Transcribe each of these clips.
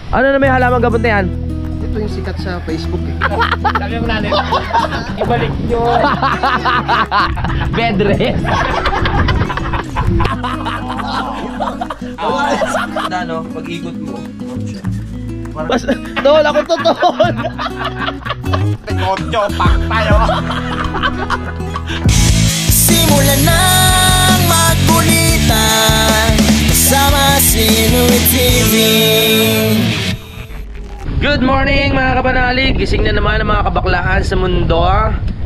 Ano na may halamang gamot na yan? Ito yung sikat sa Facebook eh. Sabi mo natin, ibalik yun. Bed rest. Ano, pag-ikot mo. Bas, tol, ako to, tol. Kotyo, pak tayo. Simulan nang magkulitan kasama si Inuit TV. Good morning mga kapanalig. Gising na naman ang mga kabaklaan sa mundo.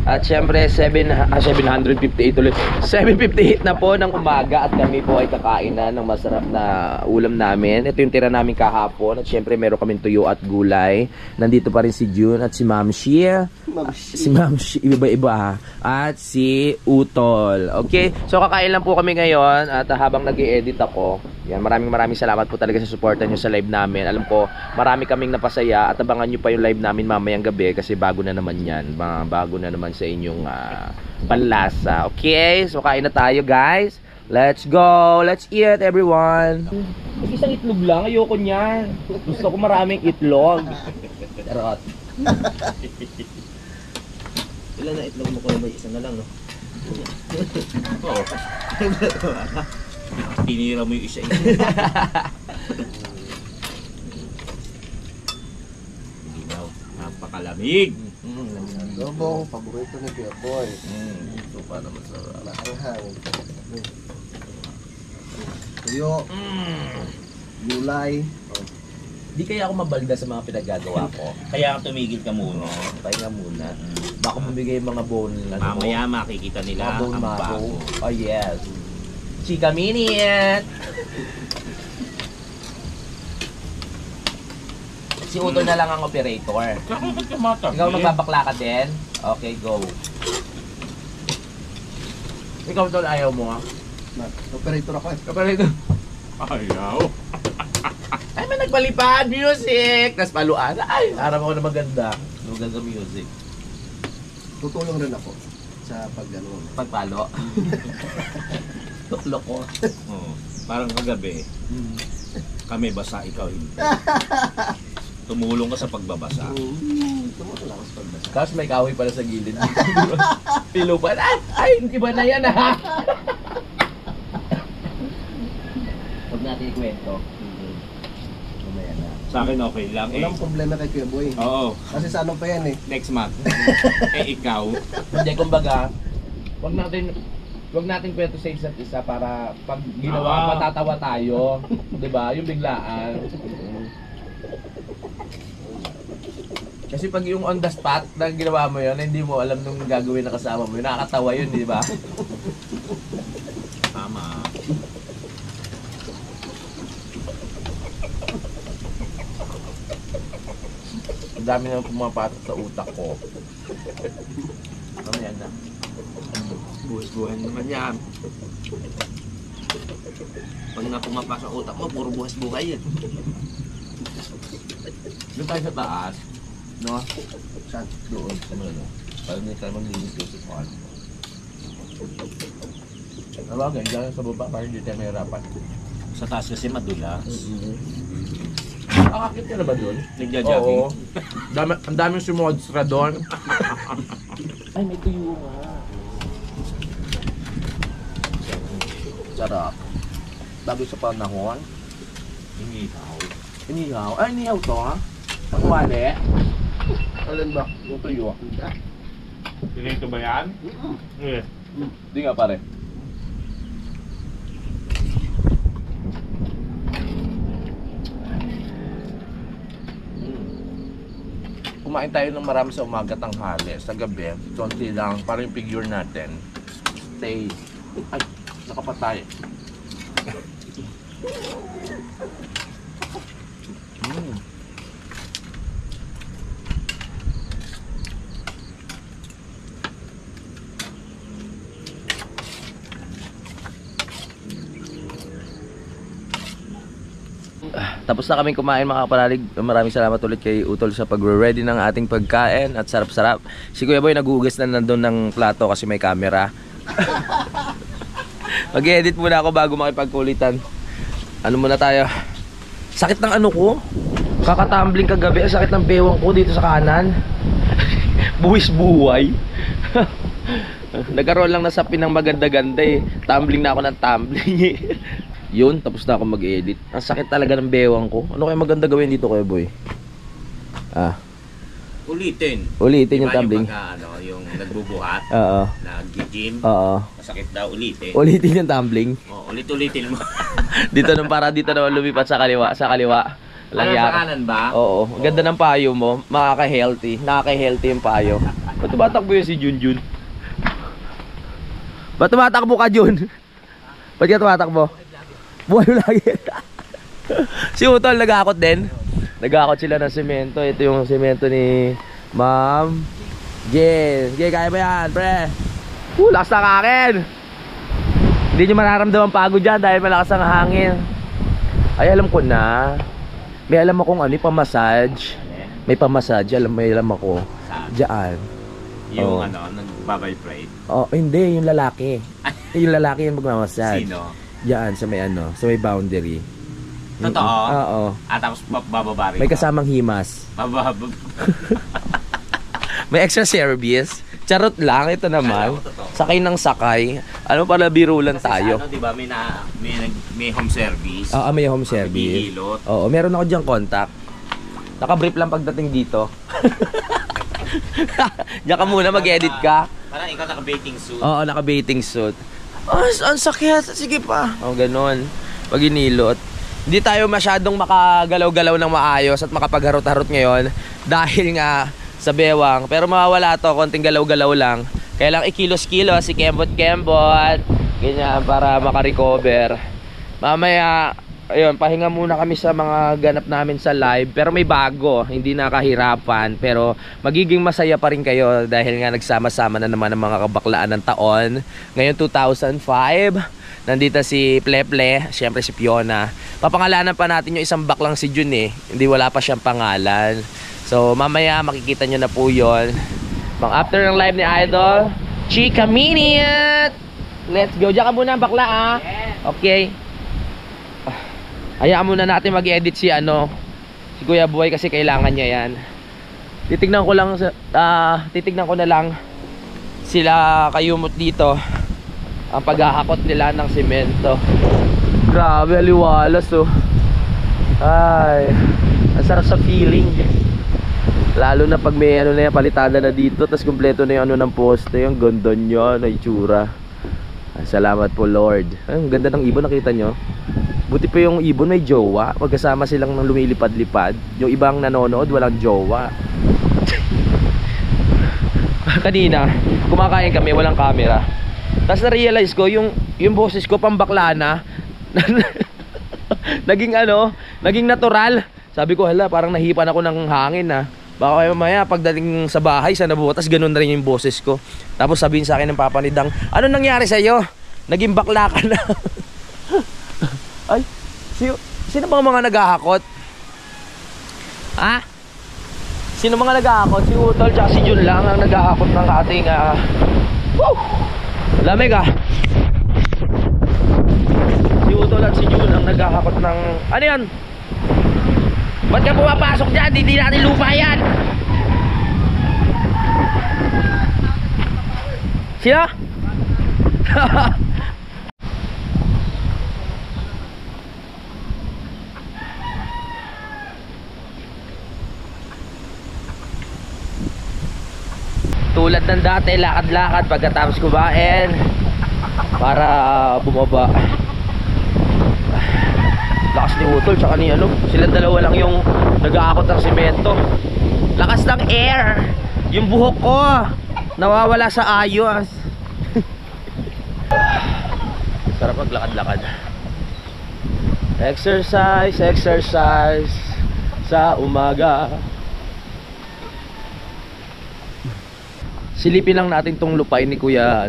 At syempre 758 ulit. 7:58 na po ng umaga at kami po ay kakain na ng masarap na ulam namin. Ito yung tira namin kahapon at syempre meron kaming tuyo at gulay. Nandito pa rin si June at si Ma'am Shia. Si Ma'am Shia, iba-iba ha. At si Utol. Okay, so kakain lang po kami ngayon at habang nag-i-edit ako. Yan, maraming salamat po talaga sa suporta nyo sa live namin. Alam ko, marami kaming napasaya at abangan nyo pa yung live namin mamayang gabi kasi bago na naman yan. Bago na naman sa inyong panlasa. Okay, so kain na tayo guys. Let's go! Let's eat everyone! Isang itlog lang, ayoko niyan. Gusto ko maraming itlog. Charot. Ilan na itlog mo ko? May isa na lang, no? Oo. Tinira mo yung isa. Ginaw, napakalamig. Adobo, paborito ni Kuya Boy. Ito pa naman sa Anghang. Tuyo. Gulay. Di kaya ako mabalda sa mga pinagagawa ko. Kaya tumigil ka muna. Pahinga muna. Baka bumigay yung mga bone nila. Mamaya makikita nila ang bago. Oh yes. Chika minute. Si Utol na lang ang operator. Ba't ka mata? Ikaw magbabakla ka din? Okay, go. Ikaw Utol, ayaw mo ha? Operator ako eh. Operator. Ayaw. Ay, may nagpalipad music. Tapos paluan. Ay, harap ako na maganda. Maganda music. Tutulong rin ako sa pag-ano. Pagpalo. Loko. Oh, parang kagabi, kami basa, ikaw hindi. Tumulong ka sa pagbabasa. Tumulong ako sa pagbasa. Tapos may kahoy pala sa gilid. Pilupan. Ay, iba na yan ha. Huwag natin ikwento. Mamaya na. Sa akin okay lang eh. Walang problema kay Kuya Boy. Oo, Kasi sa ano pa yan eh. next month. Ikaw. Hindi, kumbaga, wag natin kwento sa isa't isa para pag ginawa, matatawa tayo. 'Di ba? Yung biglaan. Kasi pag yung on the spot na ginawa mo yun, hindi mo alam nung gagawin na kasama mo yun, nakakatawa yun, di ba? Tama. Ang dami nang pumapatok sa utak ko. Mamaya na. Buhas-buhan naman yan. Pag na pumapa sa utak mo, puro buhas-buhay yan. Doon tayo sa taas, no? Saan? Doon, sa mga para hindi tayo maglinis doon sa squad. Sabagay, dyan sa baba para hindi tayo mahirapan. Sa taas kasi madulas. Akakit ka na ba doon? Nagja-jogging. Oo. Ang daming sumodra doon. Ay, may tuyo nga. Sarap. Bago sa panahon. Inihaw. Inihaw. Ay, inihaw to ha? Ang wali. Alin ba? Yung tuyo. Pinito ba yan? Yeah. Hindi nga pare. Kumain tayo ng marami sa umaga tanghali. Sa gabi, konti lang. Para yung figure natin. Stay. Ay, nakapatay. Tapos na kaming kumain mga kapanalig. Maraming salamat ulit kay Utol sa pagre-ready ng ating pagkain at sarap-sarap. Si Kuya Boy nagugas na nandun ng plato kasi may camera. Mag-edit muna ako bago makipagkulitan. Ano muna tayo? Sakit ng ano ko? Kakatumbling kagabi, ang sakit ng bewang ko dito sa kanan. Buwis buhay. Nagkaroon lang na sa pinang maganda-ganda eh. Tumbling na ako ng tumbling eh. Yun, tapos na ako mag-edit. Ang sakit talaga ng bewang ko. Ano kaya maganda gawin dito Kuya Boy? Ulitin. Ulitin yung Diba tumbling. yung pagka, yung nagbubuhat, Oo. nag-gym, Oo. masakit daw ulitin. Ulitin yung tumbling. Ulit-ulitin mo. Dito nung para dito naman lumipat sa kaliwa. Sa kaliwa. Ano sa kanan ba? Oo. Ang ganda ng payo mo. Makaka-healthy. Nakaka-healthy yung payo. Ba't tumatakbo yun si Junjun? Ba't tumatakbo ka, Jun? Ba't ka tumatakbo? Buhay mo lagi. Si Utol nag-akot din. Nag-akot sila ng semento. Ito yung semento ni Ma'am Jen. Jen, kaya ba yan, pre? Lakas ng akin. Hindi nyo mararamdaman pagod dyan dahil malakas ang hangin. Ay, alam ko na. May alam akong ano, pamassage. May pamassage, may alam ako. Diyan. Yung Oo. nagbabibrate. Oh, hindi, yung lalaki. Yung lalaki yung magmamassage. Sino? Diyan, sa may ano, sa may boundary. Totoo? Oo. Tapos bababa rin. May kasamang himas. Bababa. May extra service. Charot lang, ito naman. Alam ko, totoo. Sakay ng sakay. Ano para biro lang Kasi tayo. sa ano, diba, may home service. Oo, may home service. Bihilot. Oo, meron ako diyang contact. Naka-brief lang pagdating dito. Diyan ka muna, mag-edit ka. Parang ikaw naka-bathing suit. Oo, naka-bathing suit. Oh, ang sakit. Sige pa. Oh, ganun. Pag inilot. Hindi tayo masyadong makagalaw-galaw ng maayos at makapagharot-harot ngayon dahil nga sa bewang. Pero mawawala to, konting galaw-galaw lang. Kaya lang ikilos-kilos, si kembot-kembot. Ganyan, para makarecover. Mamaya, ayun, pahinga muna kami sa mga ganap namin sa live. Pero may bago, hindi nakahirapan. Pero magiging masaya pa rin kayo dahil nga nagsama-sama na naman ang mga kabaklaan ng taon. Ngayon 2005. Nandito si Pleple, syempre si Fiona. Papangalanan pa natin yung isang baklang si Jun eh. Hindi, wala pa siyang pangalan. So mamaya makikita nyo na po yun. After ng live ni Idol, Chika Minute! Let's go. Diyan ka muna bakla ah. Okay. Hayaan muna natin mag-edit si si Kuya Boy kasi kailangan niya yan. Titignan ko na lang sila kayumot dito. Ang paghahakot nila ng simento. Grabe, aliwalas oh. Ay, ang sarap sa feeling. Lalo na pag may na yan, palitada na dito, tapos kumpleto na yung ng poste, yung ganda niya, na itsura. Salamat po Lord. Ay, ang ganda ng ibon, nakita nyo? Buti pa yung ibon may jowa. Magkasama silang nang lumilipad-lipad. Yung ibang nanonood walang jowa. Kanina kumakain kami, walang camera. Tapos na-realize ko yung boses ko pambakla na. Naging natural. Sabi ko, hala, parang nahipan ako ng hangin na. Baka mamaya pagdating sa bahay sa nabutas, ganun na rin yung boses ko. Tapos sabihin sa akin ng papa ni Dang, ano nangyari sa'yo? Naging bakla ka na. Ay, sino ba mga naghahakot? Ha? Sino mga naghahakot? Si Utol tsaka si Jun lang ang naghahakot ng ating woo! Lamig ah. Si Utol at si Jun ang naghahakot ng ano yan? Ba't ka pumapasok dyan? Hindi natin lupa yan. Sino? Tulad ng dati, lakad-lakad pagkatapos kumain para bumaba. Lakas ni Utol tsaka ni silang dalawa lang yung nag-aakot ng semento. Lakas ng air. Yung buhok ko nawawala sa ayos. Sarap maglakad-lakad. Exercise sa umaga. Silipin lang natin tong lupain ni Kuya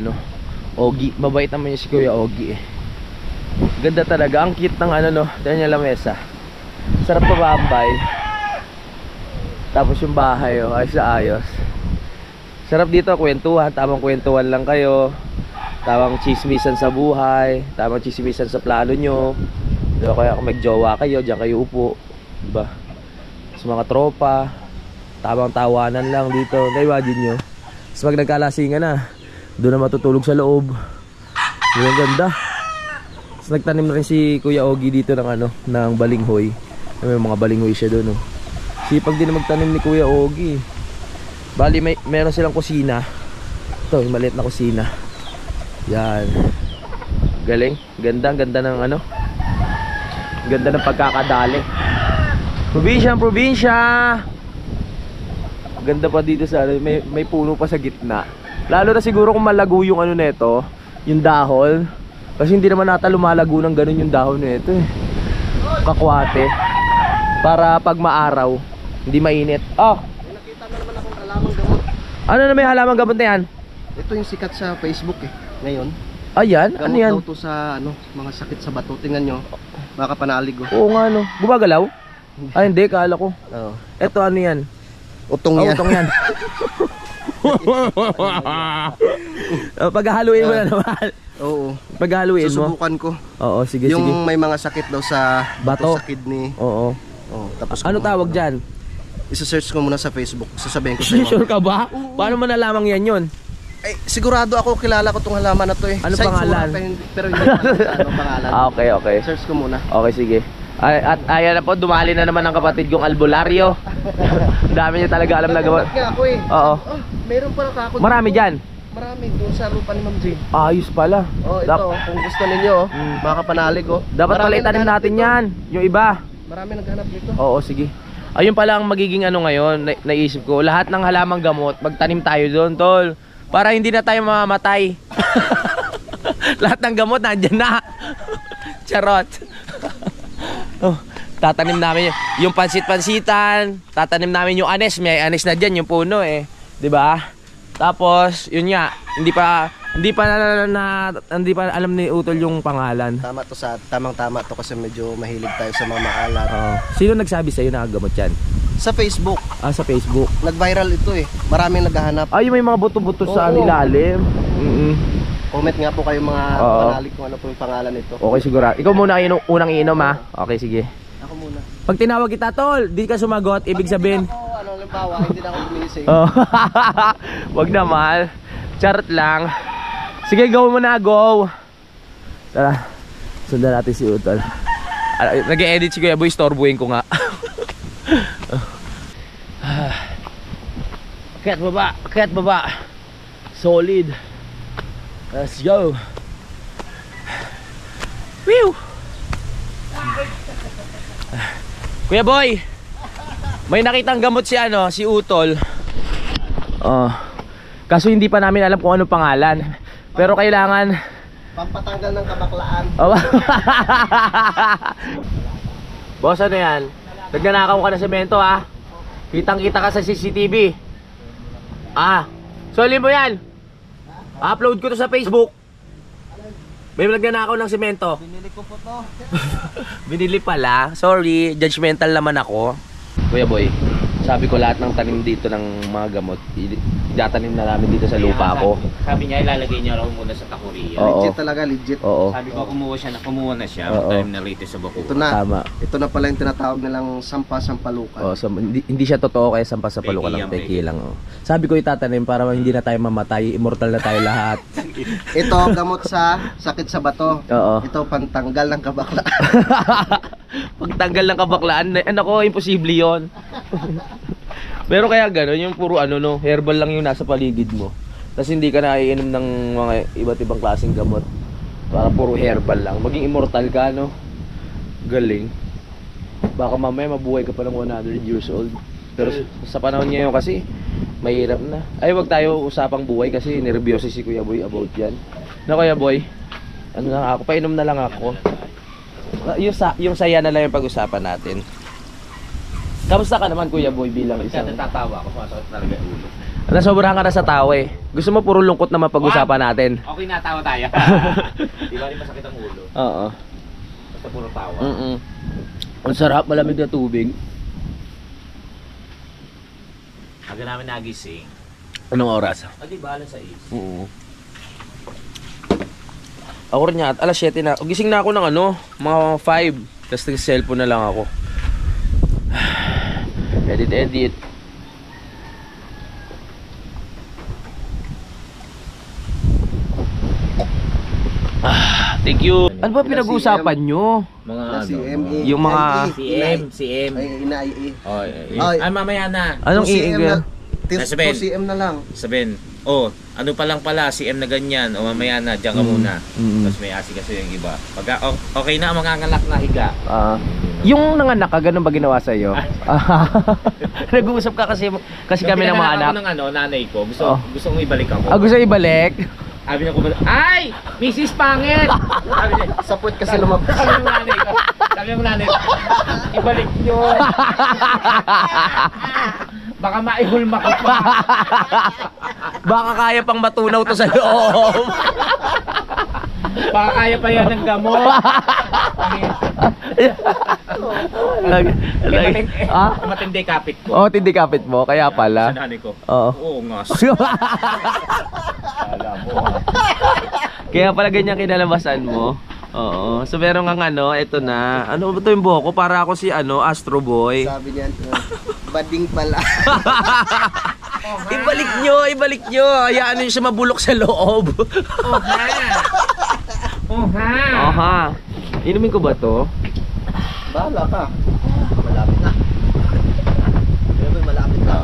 Ogie. Mabait naman yung si Kuya Ogie. Ganda talaga. Ang cute ng tignan niya lamesa. Sarap tumambay. Tapos yung bahay ayos na ayos. Sarap dito kwentuhan. Tamang kwentuhan lang kayo. Tamang chismisan sa buhay. Tamang chismisan sa plano nyo. Diba, kaya kung magjowa kayo, diyan kayo upo. Diba? Tapos mga tropa, tamang tawanan lang dito. Na-imagine nyo. Tapos pag nagkalasingan na, doon na matutulog sa loob. Yun ang ganda. Tapos nagtanim na rin si Kuya Ogie dito ng ano, ng balinghoy. May mga balinghoy siya doon, oh. Sipag din na magtanim ni Kuya Ogie. Bali meron silang kusina. Ito, yung maliit na kusina. Yan. Galing. Ganda ng ano. Ganda ng pagkakadali. Probinsya. Ganda pa dito sa ano, may puno pa sa gitna. Lalo na siguro kung malago yung ano nito, yung dahon. Kasi hindi naman nata lumalago ng ganun yung dahon nito eh. Kakwate. Para pag maaraw, hindi mainit. Oh, May nakita na naman akong halamang gamot. ano na may halamang gamot na yan? Ito yung sikat sa Facebook eh. Ngayon. Ayan, Gamot ano yan? daw to sa ano, mga sakit sa bato. Tingnan nyo. Baka panalig oh. Oo nga no. Gumagalaw? Ay hindi, kala ko. Oo. Eto ano yan? Utong Oh, yan. utong yan. Paghahaluin mo na naman. Oo. Paghahaluin mo. Susubukan ko. Oo, sige, Yung sige. may mga sakit daw sa Bato. sa kidney. Oo. Oh, tapos Ano tawag dyan? Isa-search ko muna sa Facebook. Sasabihin ko sa iyo. Sure ka ba? Paano mo nalamang yan yun? Eh, sigurado ako kilala ko tong halaman na to eh. Ano Sa pangalan? itsura, pero hindi ko alam sa anong pangalan. Okay. Search ko muna. Okay, sige. At ayan na po, dumali na naman ang kapatid kong albularyo. Dami niya talaga alam na gawa. Nga ako eh. Oo. Oh, meron pala kako. Marami dyan. Marami doon sa lupa ni Ma'am Jane. Ayos pala. Oh, ito oh, kung gusto ninyo oh, mga kapanalig oh. Dapat pala Marami itanim naghanap natin nito. yan. Yung iba. Marami naghanap nito. Oo, sige. Ayun pala ang magiging ano ngayon, naisip ko. Lahat ng halamang gamot, magtanim tayo doon, tol. Para hindi na tayo mamamatay. Lahat ng gamot nandyan na. Charot. Oh, tatanim namin yung pansit-pansitan, tatanim namin yung anes, may anes na diyan yung puno eh, 'di ba? Tapos, yun nga, hindi pa alam ni Utol yung pangalan. Tama to sa tamang-tama to kasi medyo mahilig tayo sa mga maalat. Oo. Sino nagsabi sa iyo na gamot 'yan? Sa Facebook, Sa Facebook. nag-viral ito eh. Maraming naghahanap. Ay, may mga buto-buto sa Oo. ilalim. Comment nga po kayo mga Oo. kapanalig kung ano po yung pangalan nito. Okay, siguro. Ikaw muna unang iinom ha. Okay, sige. Ako muna. Pag tinawag kita, tol, di ka sumagot, ibig sabihin. Ako, ano halimbawa, hindi na ako gumising. Oh. Wag naman. Charot lang. Sige, go mo na, go. Tara. Sundan natin si Utol. Nag-e-edit si Kuya Boy, storbuhin ko nga. Akyat baba. Solid. Let's go. Whew. Kuya Boy, may nakitang gamot si si Utol. Kaso hindi pa namin alam kung ano pangalan. Pero kailangan Pampatanggal ng kabaklaan. Boss, ano yan? Nagnanakaw ka ng semento ha. Kitang-kita ka sa CCTV. Solid mo yan. Upload ko to sa Facebook. May nagnanakaw ng semento. Binili ko po to. Binili pala. Sorry, judgmental naman ako. Kuya Boy, sabi ko lahat ng tanim dito ng mga gamot, itatanim na namin dito sa lupa ko. Sabi niya ilalagay niya raw muna sa takuriya. Oo. Legit talaga, legit. Oo. Sabi ko kumuha na siya, Oo. time na rito sa Bacoor. Ito na. Tama. Ito na pala yung tinatawag nilang sampa-sampalukan. So, hindi siya totoo kaya sampa sa paluka lang, peki lang. Sabi ko itatanim para hindi na tayo mamatay, immortal na tayo lahat. Ito, gamot sa sakit sa bato. Oo. Ito, pantanggal ng kabaklaan. Pagtanggal ng kabaklaan, nako, imposible yon. Pero kaya gano'n, yung puro herbal lang yung nasa paligid mo. Tapos hindi ka naiinom ng mga iba't ibang klaseng gamot. Para puro herbal lang. Maging immortal ka, no? Galing. Baka mamaya mabuhay ka pa ng 100 years old. Pero sa panahon ngayon kasi, mahirap na. Ay, wag tayo usapang buhay kasi nervyoso si Kuya Boy about yan. Na Kuya Boy, ano lang ako, painom na lang ako. Yung saya na lang yung pag-usapan natin. Kamusta ka naman Kuya Boy bilang isang... Kasi natatawa ako, sumasakit talaga yung ulo. Nasobrahan ka na sa tao eh. Gusto mo puro lungkot na mapag-usapan natin. Okay, natawa tayo. Di ba rin masakit ang ulo? Oo. Basta puro tawa. Ang sarap, malamig na tubig. Aga namin nagising. Anong oras? Di ba, alas 6? Oo. Ako rin yan, alas 7 na. Gising na ako ng mga 5. Tapos nag-cellphone na lang ako. Edit. Thank you. Ano ba pinag-uusapan nyo? Mga Si ano? ME. Yung mga- CM. Ay, ina-IE. Ay, mamaya na. Anong CM iiga? Sabihin. 2 CM na lang. Sabihin, ano pa lang pala, CM na ganyan, o mamaya na, diyan ka muna. Mm. Tapos may asi kasi yung iba. Pagka okay na, mangangalak na higa. Yung nanganak ka, ganun ba ginawa sa'yo? Nag-uusap ka kasi kami ng mga anak. Ako ng nanay ko, Oh. gusto kong ibalik ako. Gusto ibalik? Sabi niya ko, ay! Mrs. Pangit! Sabi niya, Sapot kasi lumabas. sabi ng nanay ko, ibalik niyo. Baka maihulma ko pa. Baka kaya pang matunaw to sa loob. Baka kaya pa yan ng gamot. Matindi kapit ko. Oh, tindikapit mo, kaya pala. Sa nanay ko. Oo. Oo nga. Alam mo. Kaya pala ganyan kinalabasan mo. Oo. So meron kang ito na. Ano ba 'to yung buhok ko? Para ako si Astro Boy. Sabi niyan, bading pala. Ibalik nyo. Hayaan nyo siya mabulok sa loob. Oha. Inumin ko ba 'to? Bahala ka. Malapit na. Siyempre, malapit na.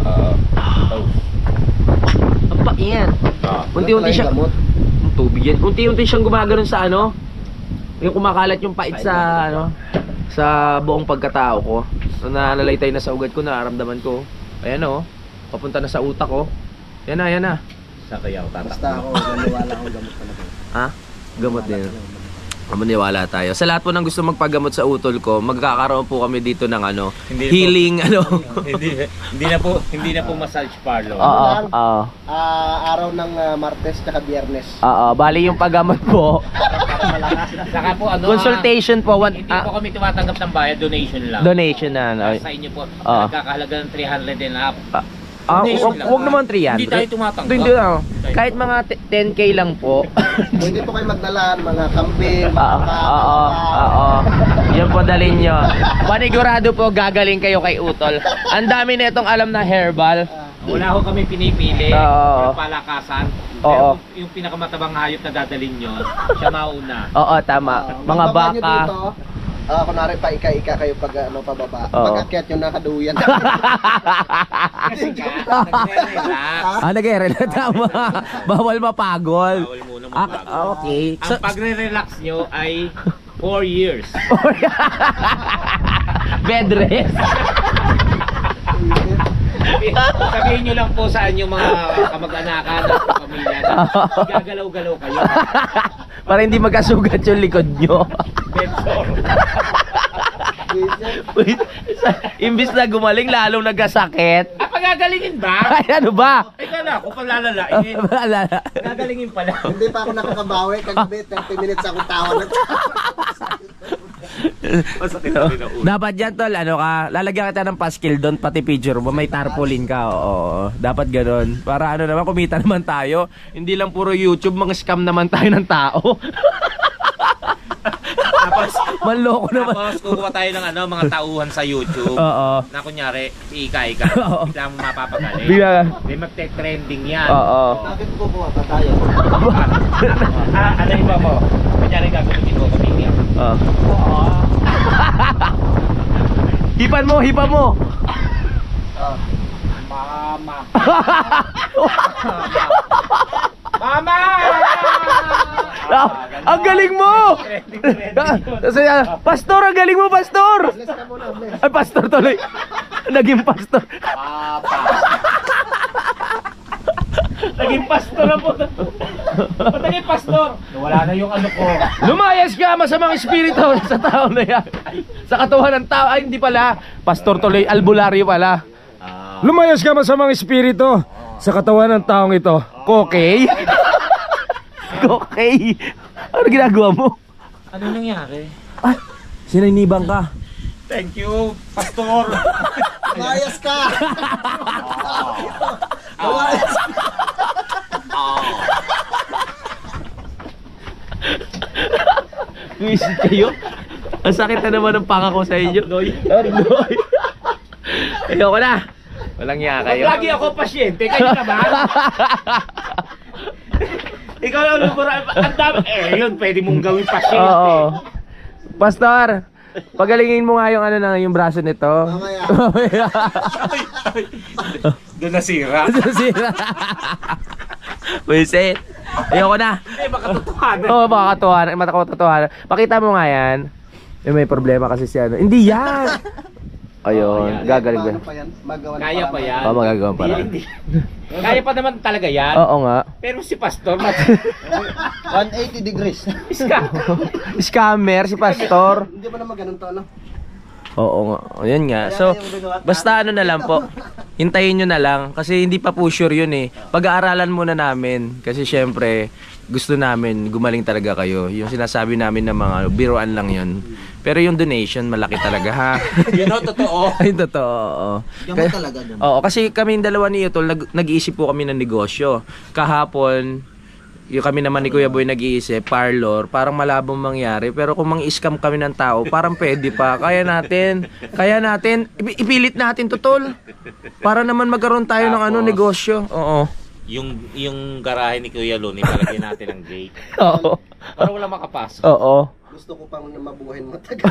Ang pait. Unti-unti siya. Gamot. Ang tubig yan. Unti-unti siyang gumagano'n sa yung kumakalat yung pait sa sa buong pagkatao ko. So, nalalay na sa ugat ko, nararamdaman ko. Ayan papunta na sa utak ko. Yan na. Sa kaya ako tatakbo. Basta ako, naniwala akong gamot talaga. Gamot din. Maniwala tayo. Sa lahat po ng gusto magpagamot sa utol ko, magkakaroon po kami dito ng Hindi healing hindi na po massage parlor. Oo. Araw ng Martes tsaka Biyernes. Bali yung paggamot po. Saka po Consultation po. hindi po kami tumatanggap ng bayad, donation lang. Donation na. Sa inyo po, nagkakahalaga ng 300 and up. Donation lang. Huwag naman 300. Hindi tayo tumatanggap. Hindi kahit mga 10k lang po. Pwede po kayo magdala mga kambing, Yan po dalhin nyo. Panigurado po gagaling kayo kay Utol. Ang dami na itong alam na herbal. Wala ho kami pinipili. Oo. Palakasan. Oo. Pero yung pinakamatabang hayop na dadalhin nyo, siya mauna. Oo, tama. Mga Bababa nyo baka. dito, kunwari pa ika kayo pag pababa. Oo. Pag-akyat yung nakaduyan. Kasi ka, nagre-relax. Nag-e-relax. Tama. Bawal mapagol. Bawal muna magbago. Okay. Ang pagre-relax nyo ay 4 years. Bed rest. Sabihin nyo lang po sa inyong mga kamag-anakan at pamilya na gagalaw-galaw kayo. Para hindi magkasugat yung likod nyo. Imbis na gumaling, lalong nagkasakit. Pagagalingin ba? Ay, ano ba? Ay, kala ko palalalain. Gagalingin pala. Hindi pa ako nakakabawi. Kagabi, 30 minutes akong tawa na. Masakit na rin ang ulo. Dapat yan, tol, lalagyan kita ng paskil doon, pati picture mo, may tarpaulin ka, oo. Dapat gano'n. Para naman, kumita naman tayo. Hindi lang puro YouTube, mga scam naman tayo ng tao. Tapos, Manloko naman. Tapos kukuha tayo ng mga tauhan sa YouTube. Oo. Na kunyari, si Ika-Ika. Oo. Bigla mo mapapagaling. Bigla. May magte-trending yan. Oo. Bakit kukuha pa tayo? Ano yung ba mo? Kunyari gagawin ko comedian. Hipan mo. Mama. Mama! Ang galing mo! Pastor, ang galing mo, Pastor! Bless ka muna, bless. Ay, Pastor tuloy. Naging Pastor. Papa. Naging pastor na po. Ba't naging pastor? Wala na yung ko. Lumayas ka, masamang espiritu sa tao na yan. Sa katawan ng tao. Ay, hindi pala. Pastor tuloy, albularyo pala. Lumayas ka, masamang espiritu sa katawan ng taong ito. Kokey? Kokey? Ano ginagawa mo? Ano nangyari? Ay, sininibang ka. Thank you, pastor. Mayas ka! Mayas ka! Visit kayo? Ang sakit na naman ng panga ko sa inyo. Arnoy. Ayoko na. Walang iya kayo. Lagi ako pasyente, kayo naman. Ikaw lang lumura. Ang dami. Yun, pwede mong gawin pasyente. Oo. Pastor, pagalingin mo nga yung ano na yung braso nito. Mamaya. Doon nasira. Sira. Wisit. Ayoko na. Hindi, makatotohanan. Oo, makakatotohanan. Pakita mo nga yan. May problema kasi si ano. Hindi yan. Ayun, gagaling ba? Paano pa yan? Magawa ng Kaya pa paraan. yan. Magagawa para. Kaya pa naman talaga yan. Oo nga. Pero si Pastor, 180 degrees. Scammer si Pastor. Hindi ba naman ganun to, ano? Oo nga. Ayun nga. So, basta ano na lang po. Hintayin nyo na lang. Kasi hindi pa po sure yun eh. Pag-aaralan muna namin. Kasi syempre, gusto namin gumaling talaga kayo. Yung sinasabi namin na mga biruan lang yun. Pero yung donation, malaki talaga ha. yun o, totoo. Ay, totoo. Oo. Yaman talaga dun. Oo, kasi kaming dalawa ni Utol, nag-iisip po kami ng negosyo. Kahapon, yung kami naman ni Kuya Boy nag-iisip, parlor, parang malabong mangyari. Pero kung mang-scam kami ng tao, parang pwede pa. Kaya natin, ipilit natin to, Tol. Para naman magkaroon tayo ng ano, Tapos, negosyo. Oo. Yung garahe ni Kuya Loni, palagyan natin ang gate. Oo. Para wala makapasok. Oo. Gusto ko pang mabuhin matagal.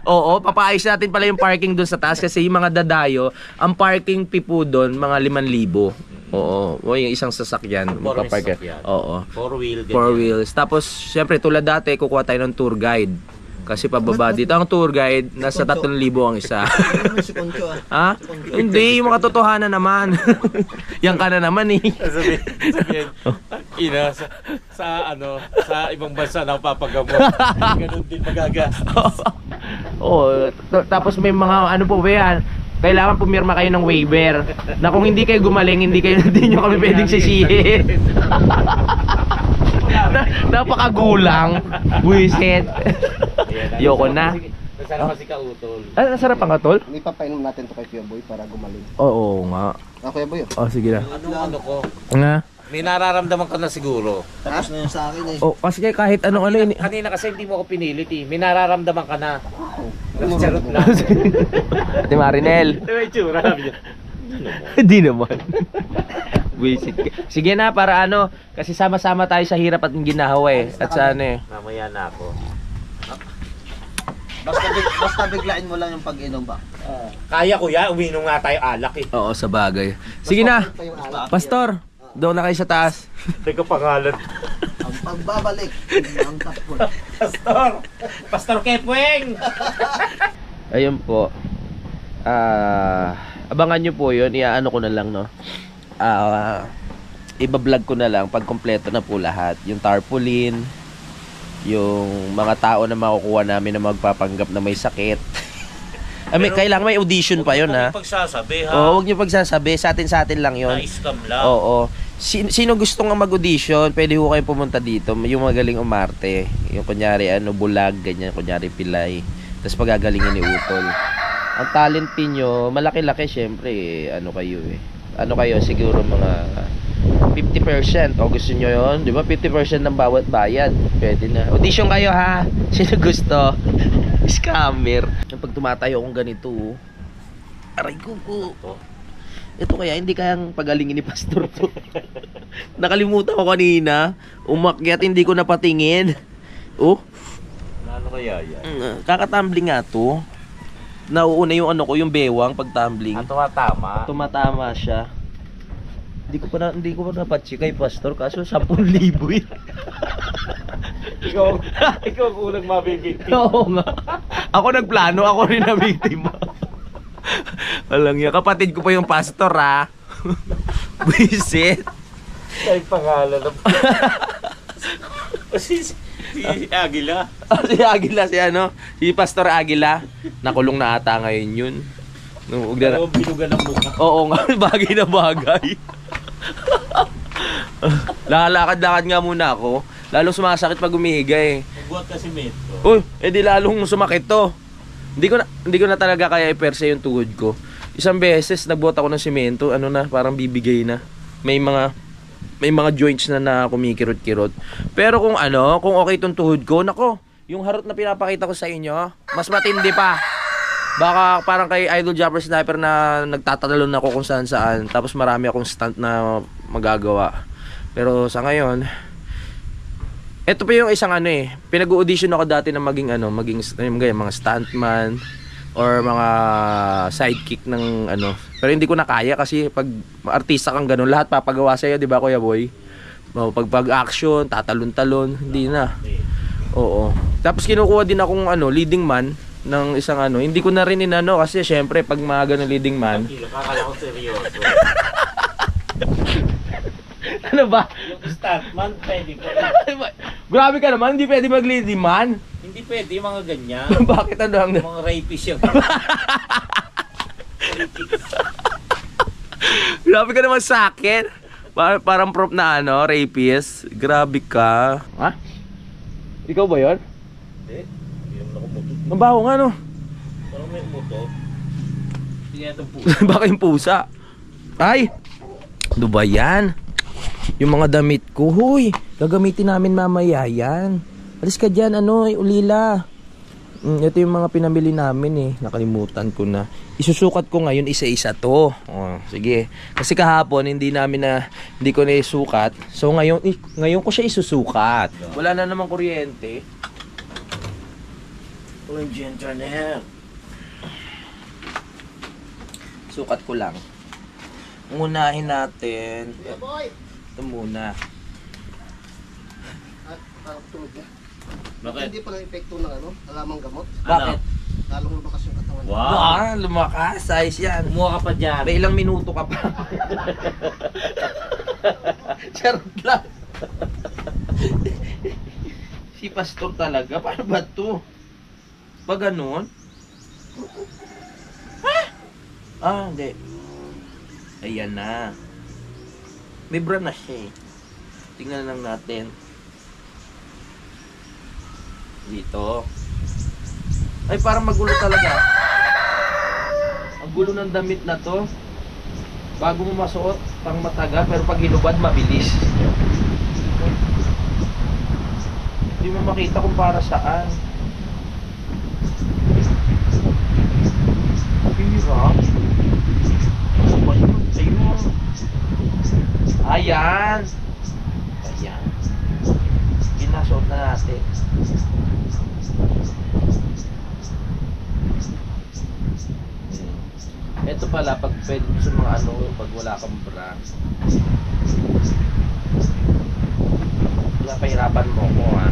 Oo, papaayos natin pala yung parking doon sa taas kasi yung mga dadayo, ang parking pipo doon, mga 5,000. Oo, o yung isang sasakyan, magpapark. Oo. 4-wheel. 4 wheels. Tapos, syempre, tulad dati, kukuha tayo ng tour guide. Kasi pababa dito ang tour guide, nasa 3,000 ang isa. Si Concho Ha? ah. Hindi, yung mga totohanan naman. Yan ka na naman eh. Sabihin, ina, sa ibang bansa na papagamot. Ganun din magagastos. Oo, tapos may mga ano po ba yan? Kailangan pumirma kayo ng waiver na kung hindi kayo gumaling, hindi nyo kami pwedeng sisihin. Napakagulang. Buisit. Yoko na. Nasarap kasi kautol. Ah, nasarap ang katol? Ipapainom natin to kay Kuya Boy para gumaling. Oo nga. Kuya Boy. Oh, sige na. Ano ko? Nga. May nararamdaman ka na siguro. Tapos na yun sa akin eh. Oh, kasi kahit anong ano yun. Kanina kasi hindi mo ako pinilit eh. May nararamdaman ka na. Charot lang. Ate Marinel. May tsura. Hindi naman. Buisit ka. Sige na, para ano, kasi sama-sama tayo sa hirap at ginawa eh. At sa ano eh. Mamaya na ako. Basta biglain mo lang yung pag-inom ba? Kaya ko ya, uminom nga tayo alak eh. Oo, sa bagay. Sige na. Pa yung alak. Pastor, doon na kayo sa taas. Teka pangalan. Ang pagbabalik ng tapon. Pastor Kepweng! Ayun po. Abangan nyo po yun. Iaano ko na lang, no? Iba-vlog ko na lang pag kompleto na po lahat. Yung tarpaulin, yung mga tao na makukuha namin na magpapanggap na may sakit. Kailangan may audition pa yun, ha? Huwag pagsasabi, ha? Oo, huwag nyo pagsasabi. Sa atin lang yun. Na-scam lang. Oo. Sino gusto nga mag-audition, pwede ho kayo pumunta dito. Yung magaling umarte. Yung kunyari, bulag, ganyan. Kunyari, pilay. Tapos pagagalingin ni Utol. Ang talent nyo, malaki-laki, syempre, ano kayo, siguro mga 50%. O gusto nyo yun, di ba? 50% ng bawat bayad. Pwede na. Audition kayo, ha? Sino gusto? Scammer. Pag tumatayo akong ganito, aray ko po. Ito kaya, hindi kayang pagalingin ni Pastor to. Nakalimutan ko kanina. Umakyat, hindi ko napatingin. Oh. Ano kaya yan? Kakatumbling nga to. Nauuna yung yung bewang pag tumbling. Ang tumatama. Tumatama siya. Hindi ko pa napatsik kay Pastor kaso 10,000 eh. ikaw kulang mabibigti. Oo nga. Ako nagplano, ako rin na biktima. Walang yan. Kapatid ko pa yung pastor, ha? Visit. Ay, pangalan ng... si Aguila. Si Aguila, si Pastor Aguila. Nakulong na ata ngayon yun. Pero binugan ng mukha. Oo nga, bagay na bagay. Lalakad-lakad nga muna ako. Lalong sumasakit pag umihiga eh. Nagbuhat kasi metro. Uy, edi lalong sumakit to. Hindi ko na talaga kaya iperse yung tuhod ko. Isang beses nagbuhat ako ng semento, parang bibigay na. May mga joints na kumikirot-kirot. Pero kung kung okay tong tuhod ko, nako, yung harot na pinapakita ko sa inyo, mas matindi pa. Baka parang kay Idol Jumper Sniper na nagtatalon ako kung saan saan. Tapos marami akong stunt na magagawa. Pero sa ngayon, ito pa yung isang ano eh. Pinag-audition ako dati na maging mga stuntman or mga sidekick ng ano. Pero hindi ko na kaya kasi pag artista kang ganun, lahat papagawa sa'yo, di ba Kuya Boy? Pag action, tatalon-talon, hindi na. Oo. Tapos kinukuha din akong leading man ng isang hindi ko na rin inano kasi syempre pag mga ganun leading man. Akala ko seryoso. Ano ba? Yung stuntman, pwede pa. Grabe ka naman, hindi pwede mag leading man. Hindi pwede yung mga ganyan. Bakit ang Yung mga rapist yung... Grabe ka naman sa akin. Parang prop na rapist. Grabe ka. Ha? Ikaw ba yun? Hindi. Hindi naman ako muto. Ang baho nga no. Parang may muto. Hindi nga itong puso. Baka yung pusa. Ay! Ano ba yan? Yung mga damit ko, huy, gagamitin namin mamaya yan. Alis ka dyan, ulila. Ito yung mga pinamili namin eh. Nakalimutan ko na. Isusukat ko ngayon isa-isa to. Sige. Kasi kahapon hindi ko na isukat. So ngayon ko siya isusukat. Wala na namang kuryente. Walang internet. Sukat ko lang. Unahin natin. Ito muna. At parang tulog na. Bakit? Hindi pa lang epekto ng alamang gamot. Bakit? Lalong lumakas yung katawan. Wow! Lumakas. Size yan. Kumuha ka pa dyan. May ilang minuto ka pa. Charot lang. Si Pastor talaga. Paano ba to? Pag ganun? Ha? Hindi. Ayan na. May bra na siya eh. Tingnan lang natin. Dito. Ay, parang magulo talaga. Ang gulo ng damit na to. Bago mo masuot, pang mataga, pero pag hinubad, mabilis. Hindi mo makita kung para saan. Hirap. Ayan. Ayan. Pinasuot na natin. Ito pala, pag pwede sa mga pag wala kang bra. Napahirapan mo ko ha.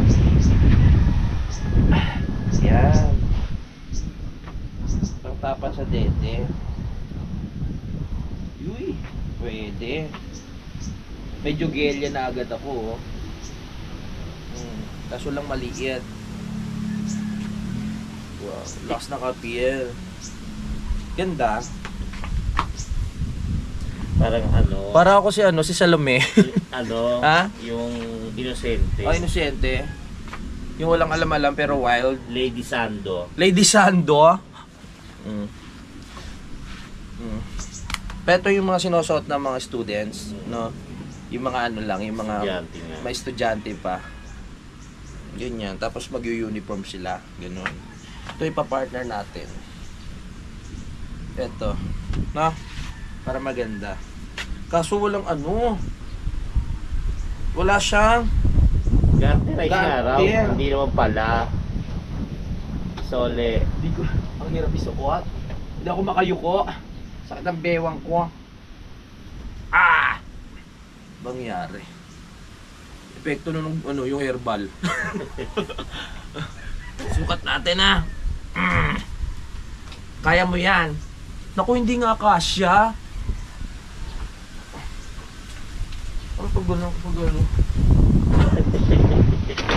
Yan. Pangtapan sa dede. Uy, pwede. Medyo gelya na agad ako. Kaso lang maliit. Wow, lakas na kapil. Ganda. Parang Para ako si Salome. Ha? Yung inosente. Oh, inosente. Yung walang alam-alam pero wild. Lady Sando. Lady Sando. Pero ito yung mga sinusuot ng mga students, no? Yung mga yung mga Estudyante nga. may estudyante pa. Ganyan. Tapos mag-uniform sila. Ganun. Ito ipa-partner natin. Ito. No? Para maganda. Kaso walang wala siyang Garte na araw. Garte. Hindi naman pala. Sole. Hindi ko, ang hirap isuot. Hindi ako makayuko. Sakit ang bewang ko. Bangyari. Epekto nung yung herbal. Sukat natin na. Kaya mo yan. Naku, hindi nga kasya. Ano pag gano'n?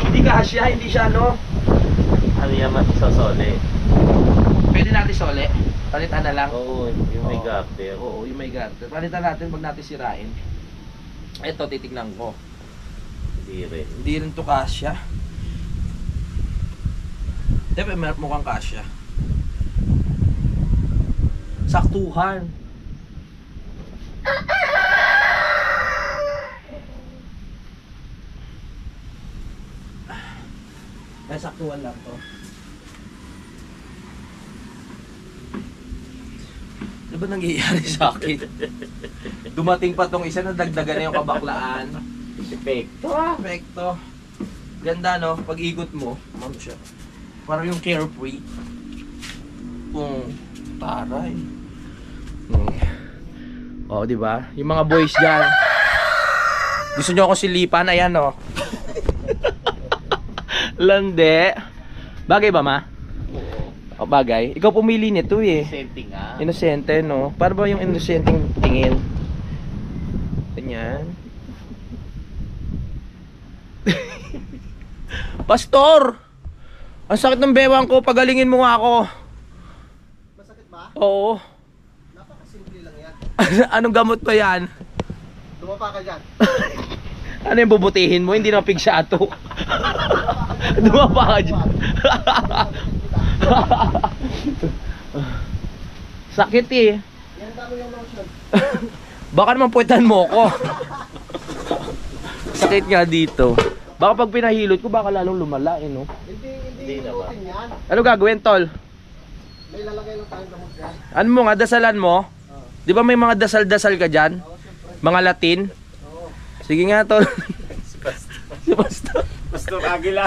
Hindi kasya, hindi siya Ano yaman isosole? Pwede natin sole. Palitan na lang. Oo, yung may Oo. garter. Oo, yung may garter. Palitan natin pag natin sirain. Ito, titignan ko. Hindi rin. Hindi rin to kasya. Diba, mukhang kasya. Saktuhan. Saktuhan lang to. Ano ba nangyayari sa akin? Dumating pa tong isa na dagdagan na yung kabaklaan. Epekto ah. Epekto. Ganda no, pag ikot mo, ano siya? Parang yung carefree. Taray. Oh, di ba? Yung mga boys diyan. Gusto nyo ako silipan, ayan no. Lande. Bagay ba ma? O bagay. Ikaw pumili nito eh. Sente nga. Inosente no. Para ba yung inosenteng tingin? Ganyan. Pastor! Ang sakit ng bewang ko, pagalingin mo nga ako. Masakit ba? Oo. Napakasimple lang yan. Anong gamot pa yan? Dumapa ka dyan. Ano yung bubutihin mo? Hindi na pigsato. Dumapa ka dyan. Sakit eh. Yan dami yung lotion. Baka naman puwetan mo ko. Sakit nga dito. Baka pag pinahilot ko, baka lalong lumala eh, no? Hindi inutin yan. Ano gagawin, tol? May lalagay lang tayong gamot dyan. Ano mo nga, dasalan mo? Di ba may mga dasal-dasal ka dyan? Mga Latin? Oo. Sige nga, tol. Si Pastor. Pastor Aguila.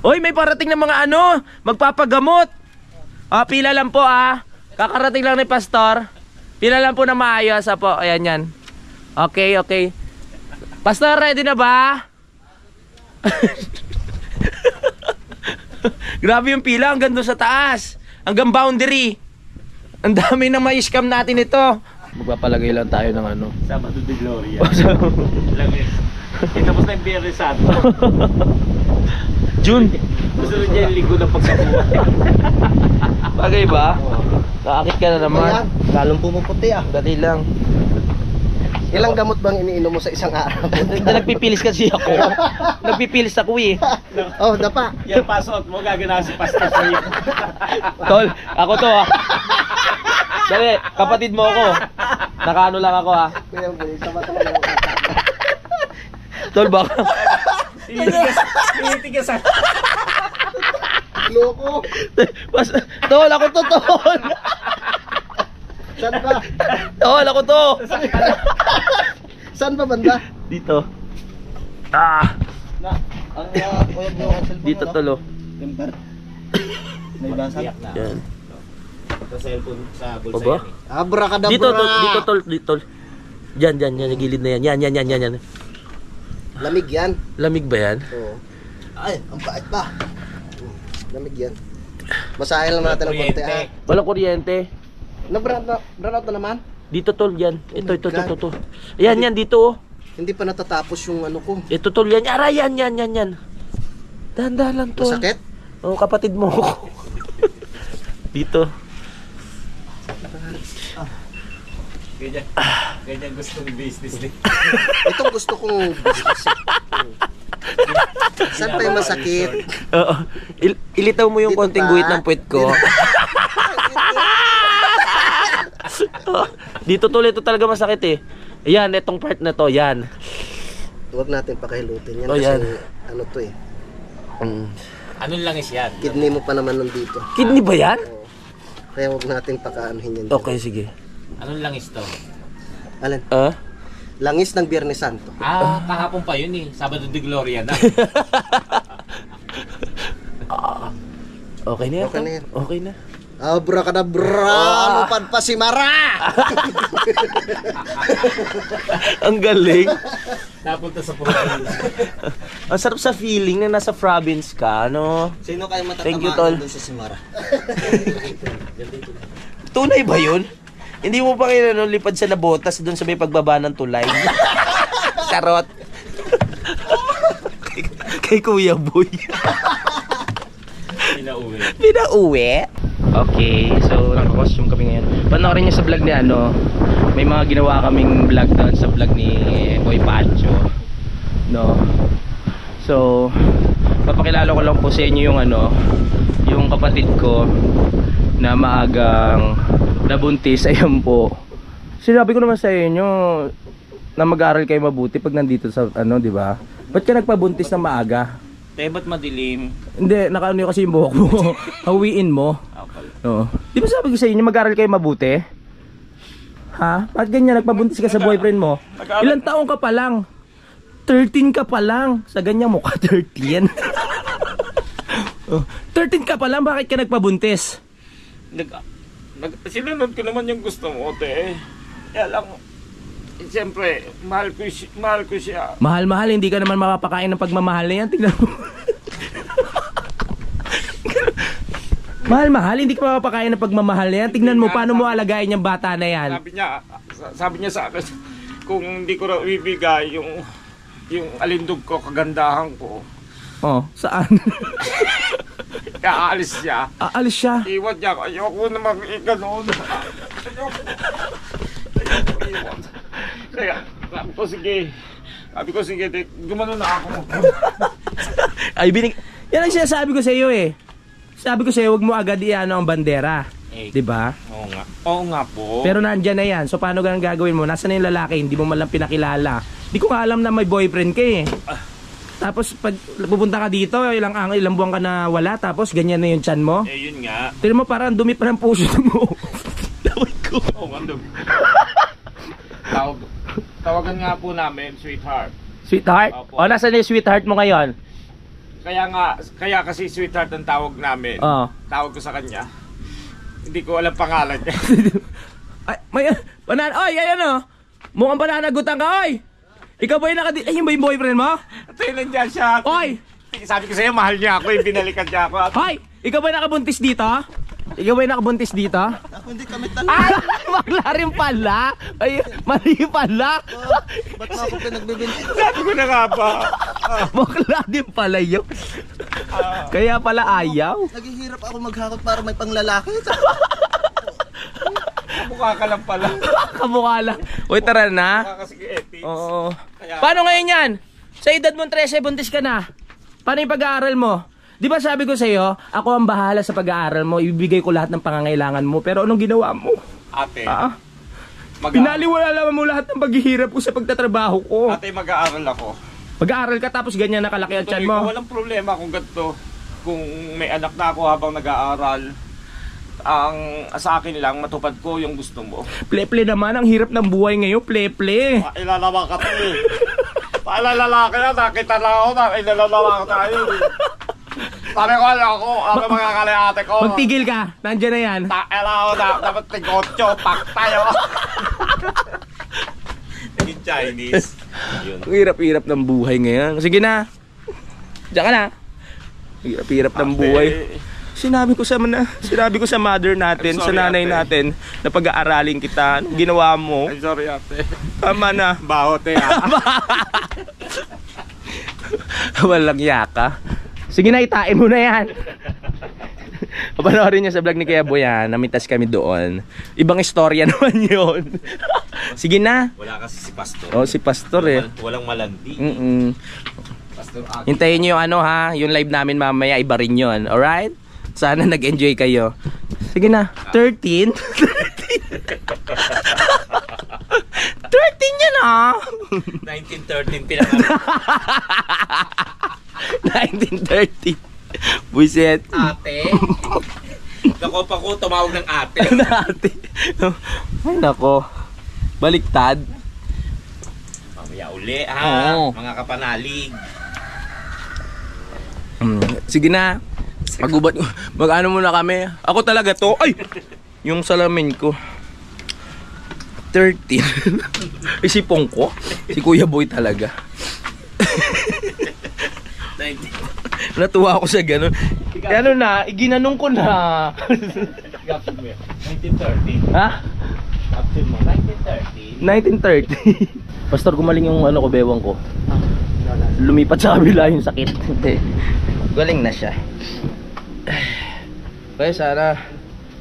Hoy, may parating na mga ano, magpapagamot. Ah, pila lang po ah. Kakarating lang ni Pastor. Pila lang po na maayos po. Ayan yan. Okay, okay. Pastor, ready na ba? Grabe yung pila, hanggang doon sa taas. Hanggang boundary. Ang dami na ma-scam natin ito. Magpapalagay lang tayo ng ano. Sabado de Gloria. Langis. Tapos na yung Biyernes Santo. June. Gusto niya yung linggo ng pagkabuhay. Bagay ba? Nakakit ka na naman. Ayan, lalong pumuputi ah. Dali lang. Ilang gamot bang iniinom mo sa isang araw? Nagpipilis kasi ako. Nagpipilis ako eh. Oh, dapa. Yan pasok mo, gagana si Pastor sa'yo. Tol, ako to ah. Dali, kapatid mo ako. Nakaano lang ako ah. Kuya, sama talaga. Tol, baka. Tinitigas ako. Loko. Tol, ako to, tol. Saan ba? Tol, ako to. Saan ba banda? Dito. Ah, Na, ang kuya mo ang cellphone dito mo, tol oh. Temper. May basag. Yan. Sa cellphone sa bulsa Oba? yan eh. Abracadabra. Dito tol, dito tol, dito tol. Diyan, diyan, gilid na yan. Yan. Lamig yan. Lamig ba yan? Oo. Ay, ang bait ba? Lamig yan. Basahin lang natin ng konti ha. Walang kuryente. Brand out na naman? Dito tol, yan. Oh Ito. my God. Yan, dito oh. Hindi pa natatapos yung ano ko. Ito tol, yan. Aray, yan. Dahan-dahan lang tol. Masakit? Oh, kapatid mo ako. Dito. Ganyan gusto ng business din. Itong gusto kong business. Saan pa yung masakit? Oo. Ilitaw mo yung Dito konting ba? guhit ng puwet ko. Dito tol, ito talaga masakit eh. Yan, itong part na to, yan. Huwag natin pakihilutin yan Oh, kasi yan. ano to eh. Ano lang is yan? Kidney mo pa naman nandito. Kidney ba yan? Oo. Kaya huwag natin pakaanuhin yan. Okay, sige. Anong langis to? Alin? Ah? Langis ng Biyernes Santo. Kahapon pa yun eh. Sabado de Gloria na. Okay na yan. Okay na yan. Okay na. Abracadabra! Lupad pa si Mara! Ang galing. Napunta sa province. Ang sarap sa feeling na nasa province ka, no? Sino kayo Thank you, tol. doon sa si Mara? Tunay ba yun? Hindi mo pa kayo lipad sa nabotas doon sa may pagbaba ng tulay. Charot. Kay Kuya Boy. Pinauwi. Okay, so naka-costume kami ngayon. Panoorin niyo sa vlog ni ano, may mga ginawa kaming vlog doon sa vlog ni Boy Pancho. No. So, papakilala ko lang po sa inyo yung ano, yung kapatid ko na maagang nabuntis. Ayun po. Sinabi ko naman sa inyo na mag-aaral kayo mabuti pag nandito sa ano, di ba? Ba't ka nagpabuntis na maaga? Ba't madilim? Hindi, nakaano kasi yung buhok mo. Hawiin mo. Okay. Oo. Di ba sabi ko sa inyo, mag-aral kayo mabuti? Ha? Bakit ganyan, nagpabuntis ka sa boyfriend mo? Ilang taong ka pa lang? 13 ka pa lang. Sa ganyang mukha, 13. Oh, 13 ka pa lang, bakit ka nagpabuntis? Sinunod ko naman yung gusto mo, te. Kaya lang, siyempre, mahal ko siya. Mahal-mahal, hindi ka naman makapakain ng pagmamahal na yan. Tingnan mo. Mahal-mahal, hindi ka makapakain ng pagmamahal na yan. Tingnan mo, paano mo alagayin yung bata na yan? Sabi niya sa akin, kung hindi ko raw ibigay yung alindog ko, kagandahan ko. Oh, saan? Kaya aalis siya. Aalis siya? Iwan niya. Ayoko naman gano'n. Ayoko iwan. Kaya, sabi ko, sige, gumano na ako. Ay, yan ang sinasabi ko sa iyo eh. Sabi ko sa iyo, wag mo agad iano ang bandera. Di ba? Oo nga po. Pero nandyan na yan. So paano ganun gagawin mo? Nasaan na yung lalaki? Hindi mo man lang pinakilala. Di ko nga alam na may boyfriend ka eh. Tapos pag pupunta ka dito, ilang buwan ka na wala, tapos ganyan na yung tiyan mo. Yun nga. Tignan mo, parang dumi pa ng puso mo. Laway ko. Oo nga, dumi. Tawagan nga po namin, sweetheart. Sweetheart? Opo. O, nasaan yung sweetheart mo ngayon? Kaya kasi sweetheart ang tawag namin. Oo. Tawag ko sa kanya. Hindi ko alam pangalan niya. Ay, may oy, ayan o. Mukhang pananagutan ka, oy. Ikaw ba yung ayun ba yung boyfriend mo? Ito yun nandiyan siya. Oy! Sabi ko sa'yo, mahal niya ako. Binalikan niya ako. Hoy! Ikaw ba yung nakabuntis dito? Ikaw ba yung nakabuntis dito? Ako hindi kami tanong. Ay! Bakla rin pala! Ay, mali pala! Ba't na ako pinagbibinti? Sabi ko na nga ba? Bakla din pala yun. Kaya pala ayaw. Naghihirap ako maghakot para may panglalaki. Mukha ka lang pala. Kamukha lang. Uy, tara na. Mukha kasi ethics. Oo. Paano ngayon yan? Sa edad mo 13, buntis ka na. Paano yung pag-aaral mo? Di ba sabi ko sa'yo, ako ang bahala sa pag-aaral mo, ibibigay ko lahat ng pangangailangan mo. Pero anong ginawa mo? Ate, Pinaliwala naman mo lahat ng paghihirap ko sa pagtatrabaho ko. ate, mag-aaral ako. Mag-aaral ka tapos ganyan nakalaki ang tiyan mo. Walang problema kung ganito. Kung may anak na ako habang nag-aaral, ang sa akin lang, matupad ko yung gusto mo. Ple-ple naman, ang hirap ng buhay ngayon, ple-ple. Ilalama ka to eh. Paalalaki na, nakita na ako na, ilalama ka tayo eh. Sabi ko, ako mga kaliate ko. Magtigil ka, nandiyan na yan. Ako na, dapat tigotcho, pak tayo. In Chinese. Yun. Ang hirap-hirap ng buhay ngayon. Sige na. Diyan ka na. Hirap-hirap ng buhay. Sinabi ko sa mother natin, sa nanay natin, na pag-aaralin kita. Anong ginawa mo? Ay, sorry ate. Tama na. Bahote ha. Walang yaka. Sige na, itain mo na yan. Panoorin niyo sa vlog ni Kuya Boy yan. Namitas kami doon. Ibang istorya naman yun. Sige na. Wala kasi si Pastor. Oh, si Pastor eh. Walang malandi. Pastor Aki. Hintayin niyo yung ano ha, yung live namin mamaya, iba rin yun. Alright? Sana nag-enjoy kayo. Sige na. 13? 13 yan ah. 1913 pinaka. 1930. Buset. Ate. Nako pa ko tumawag ng ate. Ate. Ay nako. Baliktad. Mamaya uli ha. Oo. Mga kapanalig. Sige na. Magubat. Mag-ano muna kami. Ako talaga to. Ay! Yung salamin ko. 13. Isipong ko. Si Kuya Boy talaga. 19. Natuwa ako sa ganun. Ano na, iginanong ko na. 1913. Ha? Captain mo, 1913. 1930. Pastor, gumaling yung ano ko, bewang ko. Lumipat sa kabila yung sakit. Galing na siya. Kaya sana,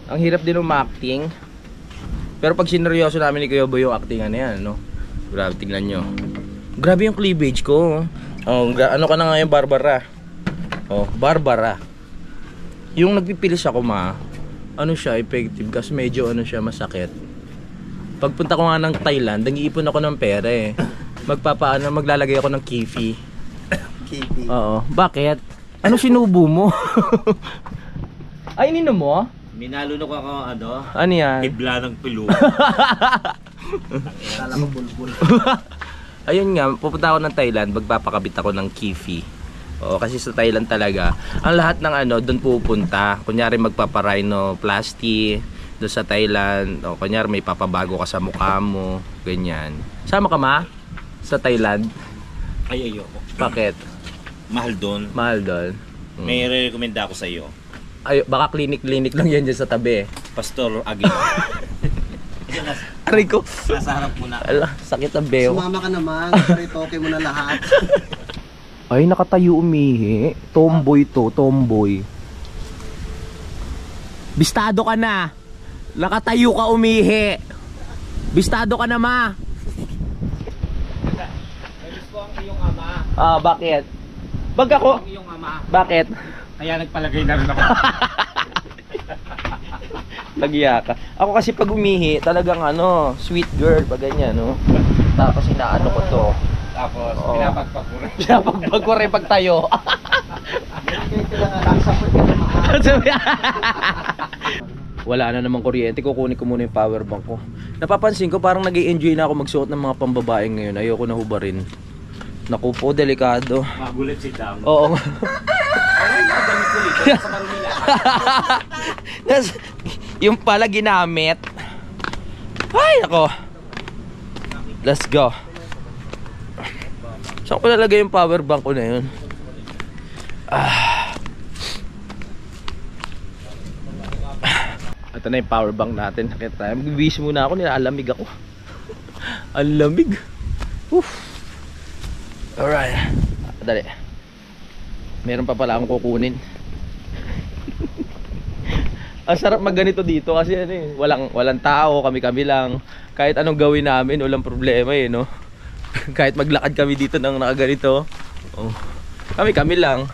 ang hirap din umacting. Pero pag sineryoso namin ni Kuya Boy yung actingan na yan, no? Grabe, tingnan nyo. Grabe yung cleavage ko. Oh, ano ka na ngayon, Barbara? Oh, Barbara. Yung nagpipilis ako ano siya, effective kasi medyo ano siya, masakit. Pagpunta ko nga ng Thailand, nag-iipon ako ng pera eh. Maglalagay ako ng kifi. Oo. Bakit? Ano sinubo mo? Ay, ininom mo? Minalunok ako Ano yan? hibla ng pilo. Ayun nga, pupunta ako ng Thailand, magpapakabit ako ng kifi. Oo, kasi sa Thailand talaga, ang lahat ng doon pupunta. Kunyari magpaparhinoplasty doon sa Thailand. O kunyari may papabago ka sa mukha mo, ganyan. Sama ka ma? Sa Thailand? Ay, ayoko. Bakit? Mahal doon. Mahal doon. May re-recommenda ako sa iyo. Ay, baka clinic lang yan dyan sa tabi. Pastor Aguilar. Aray ko. Nasa harap mo na. Ala, sakit ang beo. Sumama ka naman. Paritoke mo na lahat. Ay, nakatayo umihi. Tomboy to, tomboy. Bistado ka na. Nakatayo ka umihi. Bistado ka na, ma. Namiss ko ang iyong ama. Ah, bakit? Bag ako. Ang iyong ama. Bakit? Kaya nagpalagay na rin ako. Nagya ka. Ako kasi pag umihi, talagang sweet girl, pag ganyan, no? Tapos inaano ko to. Tapos, Oo. pinapagpag ko rin. Pinapagbag ko rin pag tayo. Wala na namang kuryente, kukunin ko muna yung power bank ko. Napapansin ko parang nag-i-enjoy na ako magsuot ng mga pambabae ngayon. Ayoko na hubarin. Naku po, delikado. Magulit si Dam. Oo. Ay, nagamit ko rito sa Marumila. Tas, yung pala ginamit. Ay, nako. Let's go. Saan ko nalagay yung power bank ko na yun? Ito na yung power bank natin. Nakita tayo. Mag-wish muna ako. Nilalamig ako. Ang lamig. Alright. Dali. Meron pa pala akong kukunin. Ang sarap magganito dito kasi walang tao, kami lang. Kahit anong gawin namin, walang problema no. Kahit maglakad kami dito ng nakaganito. Oh. Kami lang.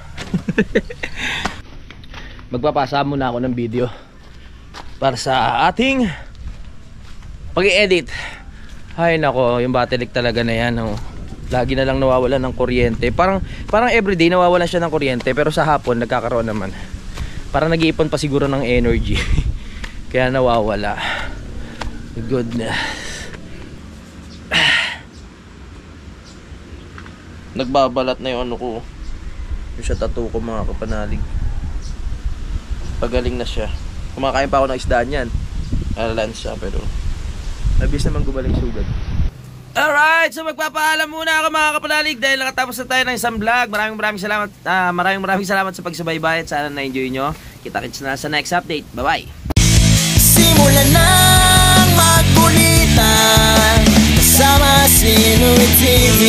Magpapasa muna ako ng video para sa ating pag-i-edit. Ay nako, yung battery talaga na yan. Lagi na lang nawawalan ng kuryente. Parang everyday nawawalan siya ng kuryente, pero sa hapon nagkakaroon naman. Parang nag-iipon pa siguro ng energy. Kaya nawawala. Goodness. Nagbabalat na yung ko. Yung sa tattoo ko, mga kapanalig. Pagaling na siya. Kumakain pa ako ng isda niyan. Lunch siya, pero nabis naman gumaling sugad. Alright, so magpapaalam muna ako mga kapanalig dahil nakatapos na tayo ng isang vlog. Maraming salamat. Maraming salamat sa pagsubaybay at sana na-enjoy nyo. Kita-kits na sa next update. Bye-bye. Simulan ng magkulitan kasama si Louie TV.